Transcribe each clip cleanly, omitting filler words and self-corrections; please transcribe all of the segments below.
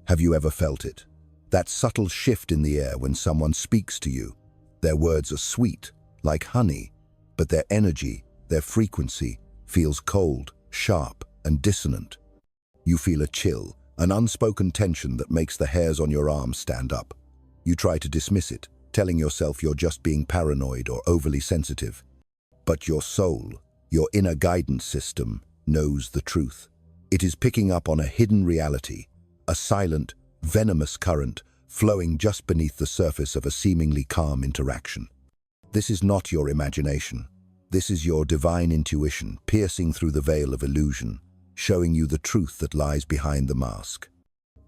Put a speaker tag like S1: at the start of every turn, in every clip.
S1: Have you ever felt it? That subtle shift in the air when someone speaks to you. Their words are sweet, like honey, but their energy, their frequency, feels cold, sharp, and dissonant. You feel a chill, an unspoken tension that makes the hairs on your arms stand up. You try to dismiss it, telling yourself you're just being paranoid or overly sensitive. But your soul, your inner guidance system, knows the truth. It is picking up on a hidden reality, a silent, venomous current flowing just beneath the surface of a seemingly calm interaction. This is not your imagination. This is your divine intuition piercing through the veil of illusion, showing you the truth that lies behind the mask.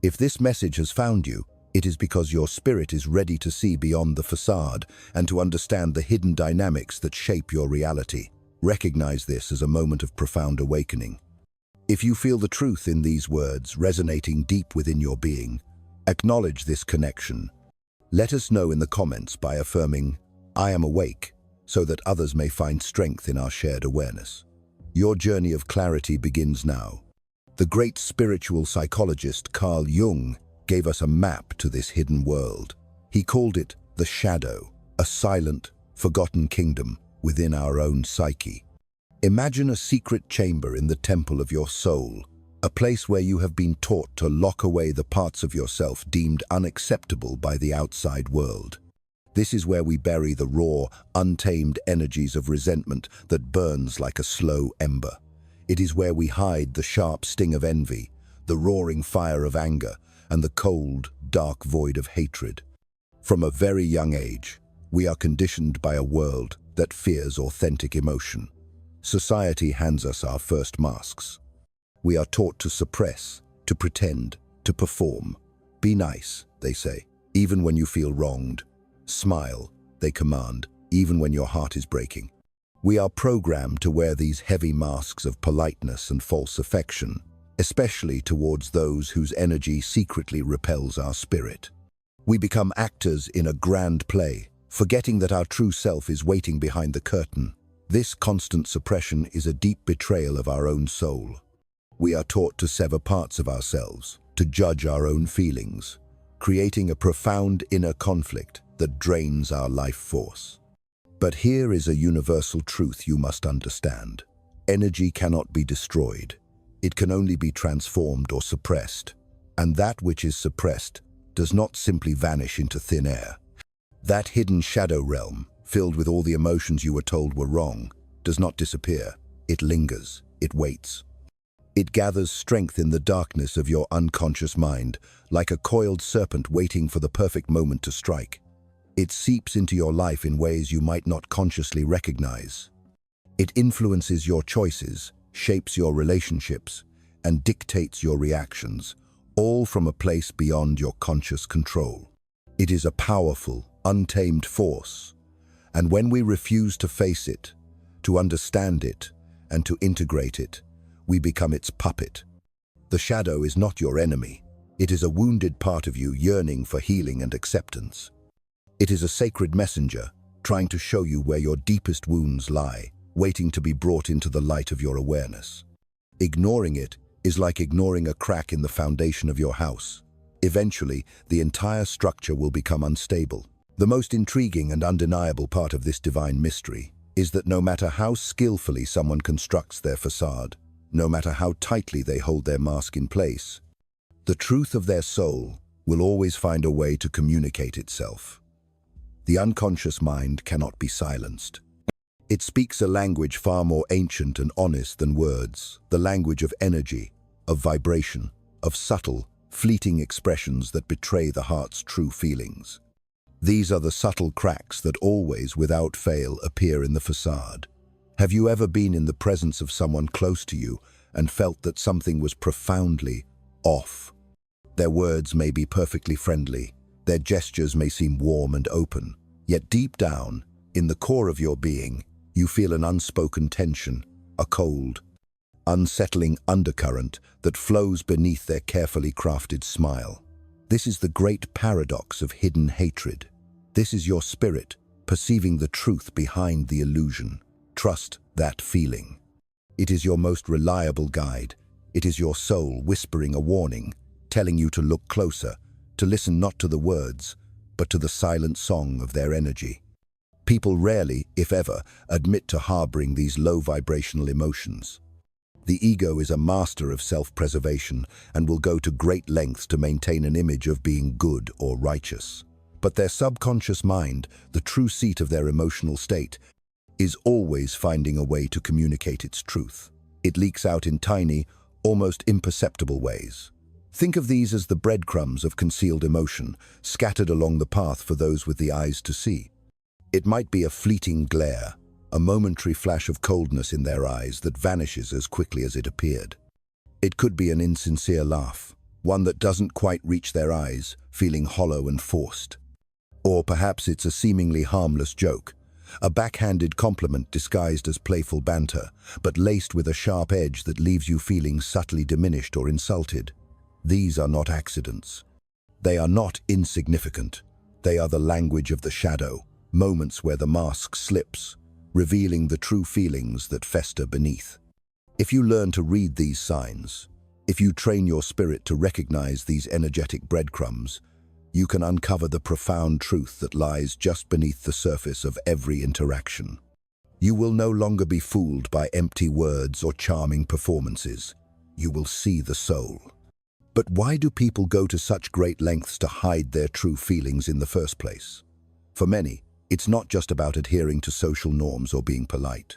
S1: If this message has found you, it is because your spirit is ready to see beyond the facade and to understand the hidden dynamics that shape your reality. Recognize this as a moment of profound awakening. If you feel the truth in these words resonating deep within your being, acknowledge this connection. Let us know in the comments by affirming, "I am awake," so that others may find strength in our shared awareness. Your journey of clarity begins now. The great spiritual psychologist Carl Jung gave us a map to this hidden world. He called it the shadow, a silent, forgotten kingdom within our own psyche. Imagine a secret chamber in the temple of your soul, a place where you have been taught to lock away the parts of yourself deemed unacceptable by the outside world. This is where we bury the raw, untamed energies of resentment that burns like a slow ember. It is where we hide the sharp sting of envy, the roaring fire of anger, and the cold, dark void of hatred. From a very young age, we are conditioned by a world that fears authentic emotion. Society hands us our first masks. We are taught to suppress, to pretend, to perform. Be nice, they say, even when you feel wronged. Smile, they command, even when your heart is breaking. We are programmed to wear these heavy masks of politeness and false affection, especially towards those whose energy secretly repels our spirit. We become actors in a grand play, forgetting that our true self is waiting behind the curtain. This constant suppression is a deep betrayal of our own soul. We are taught to sever parts of ourselves, to judge our own feelings, creating a profound inner conflict that drains our life force. But here is a universal truth you must understand. Energy cannot be destroyed. It can only be transformed or suppressed. And that which is suppressed does not simply vanish into thin air. That hidden shadow realm, filled with all the emotions you were told were wrong, does not disappear. It lingers. It waits. It gathers strength in the darkness of your unconscious mind, like a coiled serpent waiting for the perfect moment to strike. It seeps into your life in ways you might not consciously recognize. It influences your choices, shapes your relationships, and dictates your reactions, all from a place beyond your conscious control. It is a powerful, untamed force, and when we refuse to face it, to understand it, and to integrate it, we become its puppet. The shadow is not your enemy. It is a wounded part of you yearning for healing and acceptance. It is a sacred messenger, trying to show you where your deepest wounds lie, waiting to be brought into the light of your awareness. Ignoring it is like ignoring a crack in the foundation of your house. Eventually, the entire structure will become unstable. The most intriguing and undeniable part of this divine mystery is that no matter how skillfully someone constructs their facade, no matter how tightly they hold their mask in place, the truth of their soul will always find a way to communicate itself. The unconscious mind cannot be silenced. It speaks a language far more ancient and honest than words, the language of energy, of vibration, of subtle, fleeting expressions that betray the heart's true feelings. These are the subtle cracks that always, without fail, appear in the facade. Have you ever been in the presence of someone close to you and felt that something was profoundly off? Their words may be perfectly friendly, their gestures may seem warm and open, yet deep down, in the core of your being, you feel an unspoken tension, a cold, unsettling undercurrent that flows beneath their carefully crafted smile. This is the great paradox of hidden hatred. This is your spirit perceiving the truth behind the illusion. Trust that feeling. It is your most reliable guide. It is your soul whispering a warning. telling you to look closer, to listen not to the words, but to the silent song of their energy. People rarely, if ever, admit to harboring these low vibrational emotions. The ego is a master of self-preservation and will go to great lengths to maintain an image of being good or righteous. But their subconscious mind, the true seat of their emotional state, is always finding a way to communicate its truth. It leaks out in tiny, almost imperceptible ways. Think of these as the breadcrumbs of concealed emotion, scattered along the path for those with the eyes to see. It might be a fleeting glare, a momentary flash of coldness in their eyes that vanishes as quickly as it appeared. It could be an insincere laugh, one that doesn't quite reach their eyes, feeling hollow and forced. Or perhaps it's a seemingly harmless joke, a backhanded compliment disguised as playful banter, but laced with a sharp edge that leaves you feeling subtly diminished or insulted. These are not accidents. They are not insignificant. They are the language of the shadow, moments where the mask slips, revealing the true feelings that fester beneath. If you learn to read these signs, if you train your spirit to recognize these energetic breadcrumbs, you can uncover the profound truth that lies just beneath the surface of every interaction. You will no longer be fooled by empty words or charming performances. You will see the soul. But why do people go to such great lengths to hide their true feelings in the first place? For many, it's not just about adhering to social norms or being polite.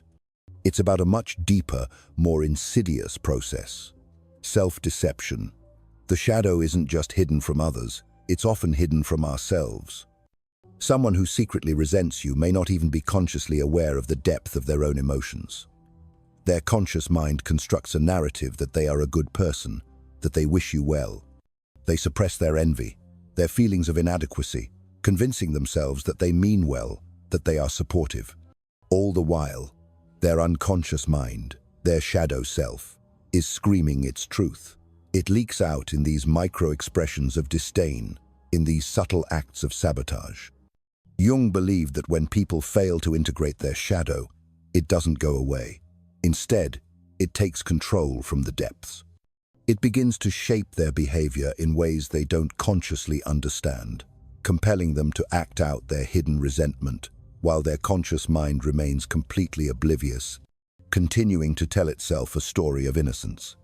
S1: It's about a much deeper, more insidious process. Self-deception. The shadow isn't just hidden from others, it's often hidden from ourselves. Someone who secretly resents you may not even be consciously aware of the depth of their own emotions. Their conscious mind constructs a narrative that they are a good person, that they wish you well. They suppress their envy, their feelings of inadequacy, convincing themselves that they mean well, that they are supportive. All the while, their unconscious mind, their shadow self, is screaming its truth. It leaks out in these micro-expressions of disdain, in these subtle acts of sabotage. Jung believed that when people fail to integrate their shadow, it doesn't go away. Instead, it takes control from the depths. It begins to shape their behavior in ways they don't consciously understand, compelling them to act out their hidden resentment, while their conscious mind remains completely oblivious, continuing to tell itself a story of innocence.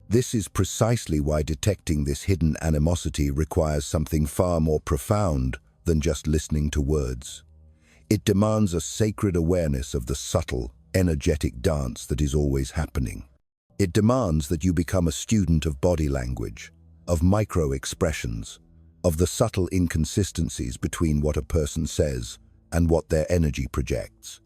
S1: This is precisely why detecting this hidden animosity requires something far more profound than just listening to words. It demands a sacred awareness of the subtle, energetic dance that is always happening. It demands that you become a student of body language, of micro-expressions, of the subtle inconsistencies between what a person says and what their energy projects.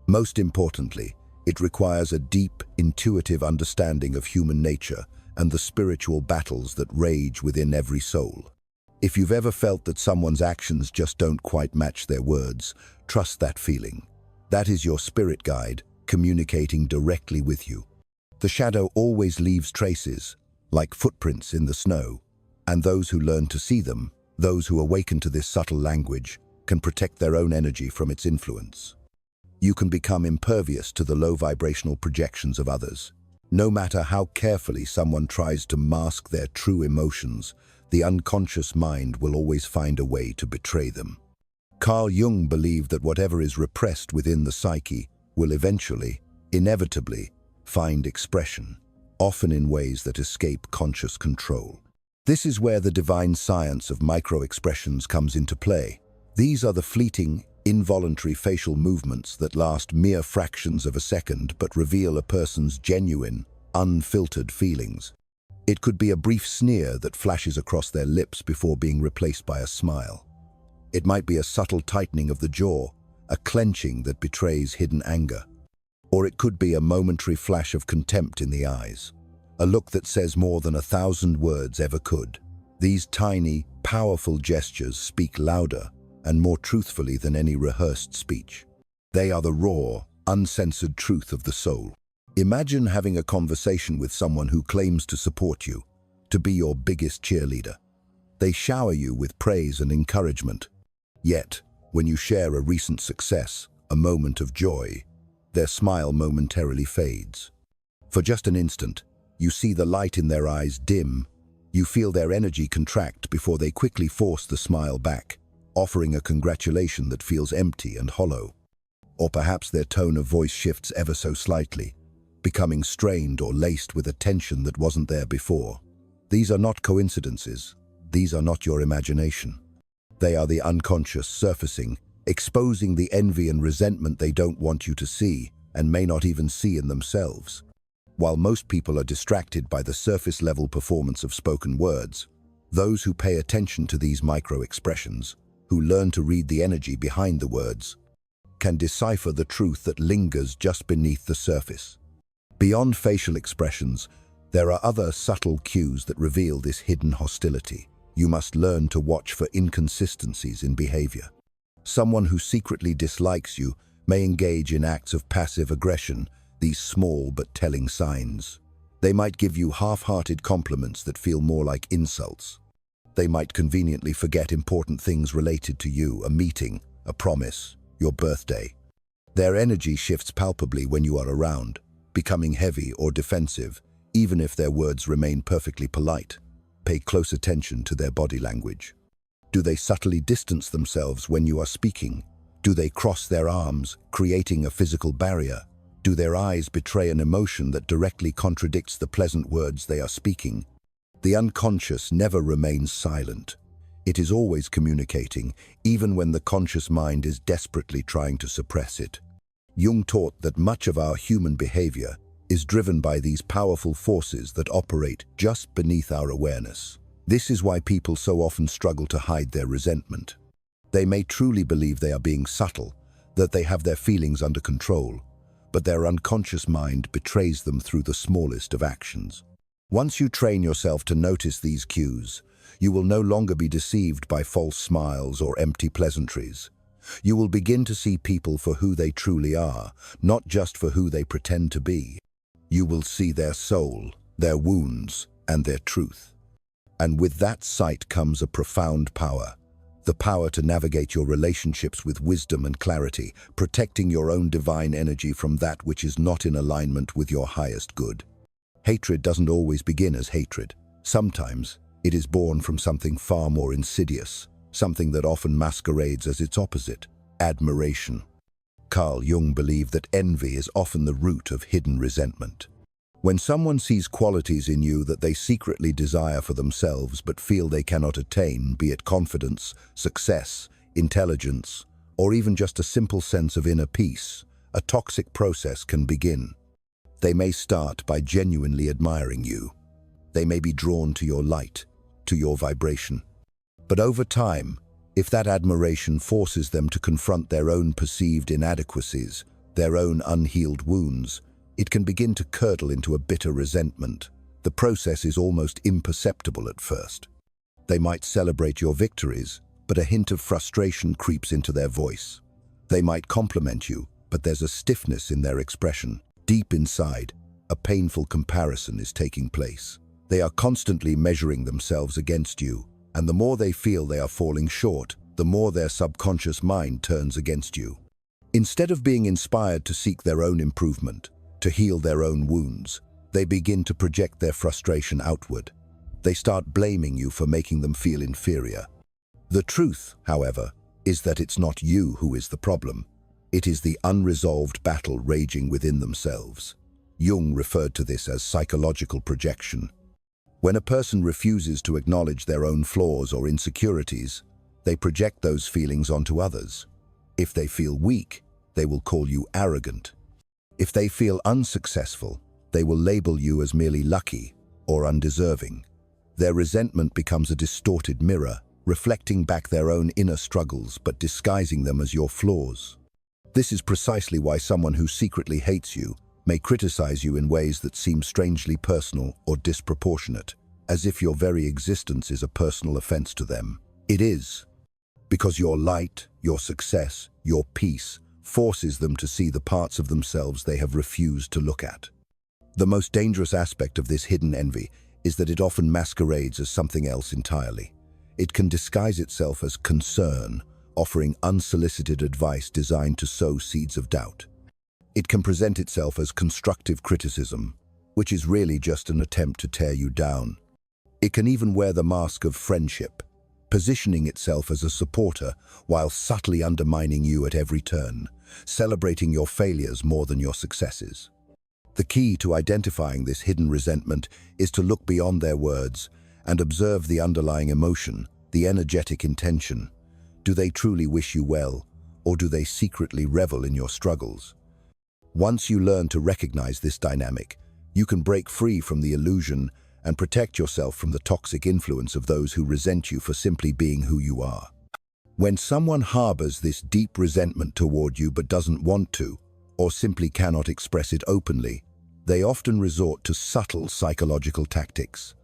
S1: Most importantly, it requires a deep, intuitive understanding of human nature and the spiritual battles that rage within every soul. If you've ever felt that someone's actions just don't quite match their words, trust that feeling. That is your spirit guide communicating directly with you. The shadow always leaves traces, like footprints in the snow, and those who learn to see them, those who awaken to this subtle language, can protect their own energy from its influence. You can become impervious to the low vibrational projections of others. No matter how carefully someone tries to mask their true emotions, the unconscious mind will always find a way to betray them. Carl Jung believed that whatever is repressed within the psyche will eventually, inevitably, find expression, often in ways that escape conscious control. This is where the divine science of micro-expressions comes into play. These are the fleeting, involuntary facial movements that last mere fractions of a second but reveal a person's genuine, unfiltered feelings. It could be a brief sneer that flashes across their lips before being replaced by a smile. It might be a subtle tightening of the jaw, a clenching that betrays hidden anger. Or it could be a momentary flash of contempt in the eyes, a look that says more than 1,000 words ever could. These tiny, powerful gestures speak louder and more truthfully than any rehearsed speech. They are the raw, uncensored truth of the soul. Imagine having a conversation with someone who claims to support you, to be your biggest cheerleader. They shower you with praise and encouragement. Yet, when you share a recent success, a moment of joy, their smile momentarily fades. For just an instant, you see the light in their eyes dim, You feel their energy contract before they quickly force the smile back, offering a congratulation that feels empty and hollow. Or perhaps their tone of voice shifts ever so slightly, becoming strained or laced with a tension that wasn't there before. These are not coincidences. These are not your imagination. They are the unconscious surfacing, exposing the envy and resentment they don't want you to see and may not even see in themselves. While most people are distracted by the surface-level performance of spoken words, those who pay attention to these micro-expressions, who learn to read the energy behind the words, can decipher the truth that lingers just beneath the surface. Beyond facial expressions, there are other subtle cues that reveal this hidden hostility. You must learn to watch for inconsistencies in behavior. Someone who secretly dislikes you may engage in acts of passive aggression, these small but telling signs. They might give you half-hearted compliments that feel more like insults. They might conveniently forget important things related to you, a meeting, a promise, your birthday. Their energy shifts palpably when you are around, becoming heavy or defensive, even if their words remain perfectly polite. Pay close attention to their body language. Do they subtly distance themselves when you are speaking? Do they cross their arms, creating a physical barrier? Do their eyes betray an emotion that directly contradicts the pleasant words they are speaking? The unconscious never remains silent. It is always communicating, even when the conscious mind is desperately trying to suppress it. Jung taught that much of our human behavior is driven by these powerful forces that operate just beneath our awareness. This is why people so often struggle to hide their resentment. They may truly believe they are being subtle, that they have their feelings under control, but their unconscious mind betrays them through the smallest of actions. Once you train yourself to notice these cues, you will no longer be deceived by false smiles or empty pleasantries. You will begin to see people for who they truly are, not just for who they pretend to be. You will see their soul, their wounds, and their truth. And with that sight comes a profound power. The power to navigate your relationships with wisdom and clarity, protecting your own divine energy from that which is not in alignment with your highest good. Hatred doesn't always begin as hatred. Sometimes it is born from something far more insidious, something that often masquerades as its opposite, admiration. Carl Jung believed that envy is often the root of hidden resentment. When someone sees qualities in you that they secretly desire for themselves but feel they cannot attain, be it confidence, success, intelligence, or even just a simple sense of inner peace, a toxic process can begin. They may start by genuinely admiring you. They may be drawn to your light, to your vibration. But over time, if that admiration forces them to confront their own perceived inadequacies, their own unhealed wounds, it can begin to curdle into a bitter resentment. The process is almost imperceptible at first. They might celebrate your victories, but a hint of frustration creeps into their voice. They might compliment you, but there's a stiffness in their expression. Deep inside, a painful comparison is taking place. They are constantly measuring themselves against you, and the more they feel they are falling short, the more their subconscious mind turns against you. Instead of being inspired to seek their own improvement, to heal their own wounds, they begin to project their frustration outward. They start blaming you for making them feel inferior. The truth, however, is that it's not you who is the problem. It is the unresolved battle raging within themselves. Jung referred to this as psychological projection. When a person refuses to acknowledge their own flaws or insecurities, they project those feelings onto others. If they feel weak, they will call you arrogant. If they feel unsuccessful, they will label you as merely lucky or undeserving. Their resentment becomes a distorted mirror, reflecting back their own inner struggles but disguising them as your flaws. This is precisely why someone who secretly hates you may criticize you in ways that seem strangely personal or disproportionate, as if your very existence is a personal offense to them. It is, because your light, your success, your peace forces them to see the parts of themselves they have refused to look at. The most dangerous aspect of this hidden envy is that it often masquerades as something else entirely. It can disguise itself as concern, offering unsolicited advice designed to sow seeds of doubt. It can present itself as constructive criticism, which is really just an attempt to tear you down. It can even wear the mask of friendship, positioning itself as a supporter while subtly undermining you at every turn, celebrating your failures more than your successes. The key to identifying this hidden resentment is to look beyond their words and observe the underlying emotion, the energetic intention. Do they truly wish you well, or do they secretly revel in your struggles? Once you learn to recognize this dynamic, you can break free from the illusion and protect yourself from the toxic influence of those who resent you for simply being who you are. When someone harbors this deep resentment toward you but doesn't want to, or simply cannot express it openly, they often resort to subtle psychological tactics.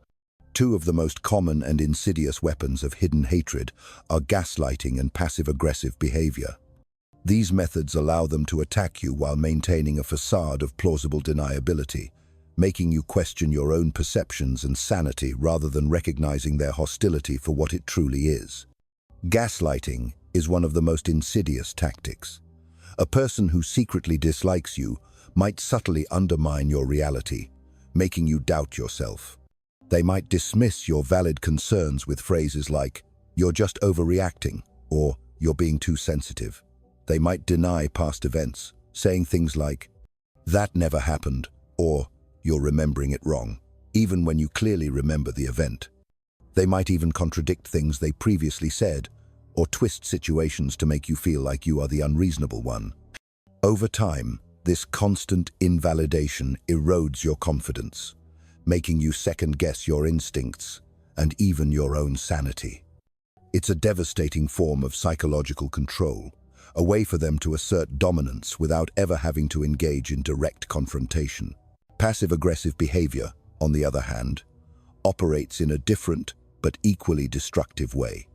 S1: Two of the most common and insidious weapons of hidden hatred are gaslighting and passive-aggressive behavior. These methods allow them to attack you while maintaining a facade of plausible deniability, making you question your own perceptions and sanity rather than recognizing their hostility for what it truly is. Gaslighting is one of the most insidious tactics. A person who secretly dislikes you might subtly undermine your reality, making you doubt yourself. They might dismiss your valid concerns with phrases like, "You're just overreacting," or "You're being too sensitive." They might deny past events, saying things like, "That never happened," or "You're remembering it wrong," even when you clearly remember the event. They might even contradict things they previously said, or twist situations to make you feel like you are the unreasonable one. Over time, this constant invalidation erodes your confidence, making you second-guess your instincts and even your own sanity. It's a devastating form of psychological control, a way for them to assert dominance without ever having to engage in direct confrontation. Passive-aggressive behavior, on the other hand, operates in a different but equally destructive way.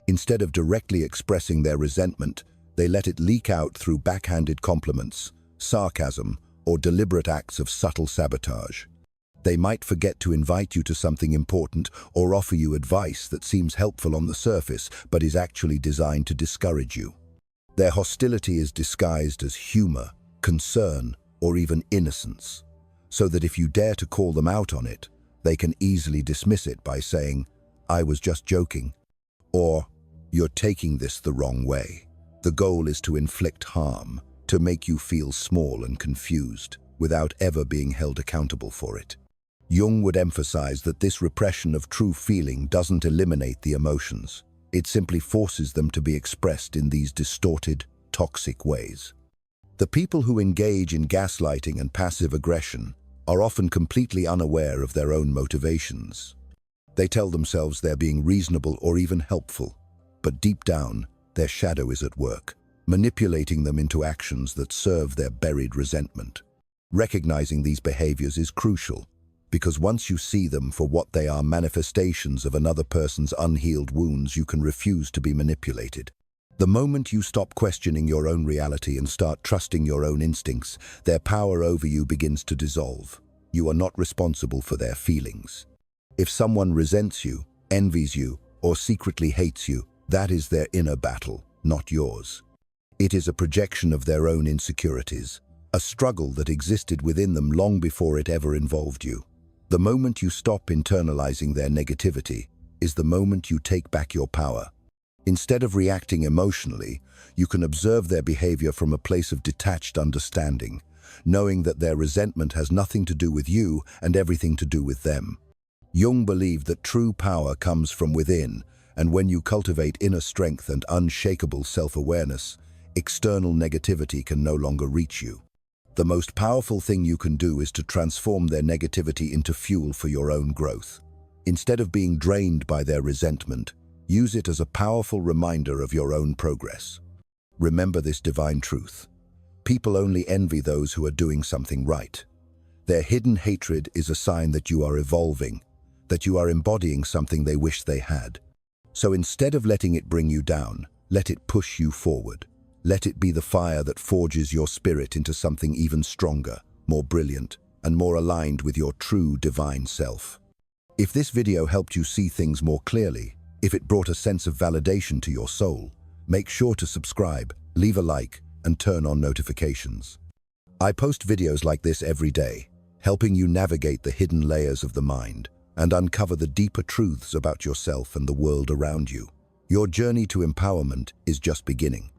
S1: Instead of directly expressing their resentment, they let it leak out through backhanded compliments, sarcasm, or deliberate acts of subtle sabotage. They might forget to invite you to something important or offer you advice that seems helpful on the surface but is actually designed to discourage you. Their hostility is disguised as humor, concern, or even innocence, so that if you dare to call them out on it, they can easily dismiss it by saying, "I was just joking," or "You're taking this the wrong way." The goal is to inflict harm, to make you feel small and confused, without ever being held accountable for it. Jung would emphasize that this repression of true feeling doesn't eliminate the emotions. It simply forces them to be expressed in these distorted, toxic ways. The people who engage in gaslighting and passive aggression are often completely unaware of their own motivations. They tell themselves they're being reasonable or even helpful, but deep down, their shadow is at work, manipulating them into actions that serve their buried resentment. Recognizing these behaviors is crucial, because once you see them for what they are, manifestations of another person's unhealed wounds, you can refuse to be manipulated. The moment you stop questioning your own reality and start trusting your own instincts, their power over you begins to dissolve. You are not responsible for their feelings. If someone resents you, envies you, or secretly hates you, that is their inner battle, not yours. It is a projection of their own insecurities, a struggle that existed within them long before it ever involved you. The moment you stop internalizing their negativity is the moment you take back your power. Instead of reacting emotionally, you can observe their behavior from a place of detached understanding, knowing that their resentment has nothing to do with you and everything to do with them. Jung believed that true power comes from within, and when you cultivate inner strength and unshakable self-awareness, external negativity can no longer reach you. The most powerful thing you can do is to transform their negativity into fuel for your own growth. Instead of being drained by their resentment, use it as a powerful reminder of your own progress. Remember this divine truth. People only envy those who are doing something right. Their hidden hatred is a sign that you are evolving, that you are embodying something they wish they had. So instead of letting it bring you down, let it push you forward. Let it be the fire that forges your spirit into something even stronger, more brilliant, and more aligned with your true divine self. If this video helped you see things more clearly, if it brought a sense of validation to your soul, make sure to subscribe, leave a like, and turn on notifications. I post videos like this every day, helping you navigate the hidden layers of the mind, and uncover the deeper truths about yourself and the world around you. Your journey to empowerment is just beginning.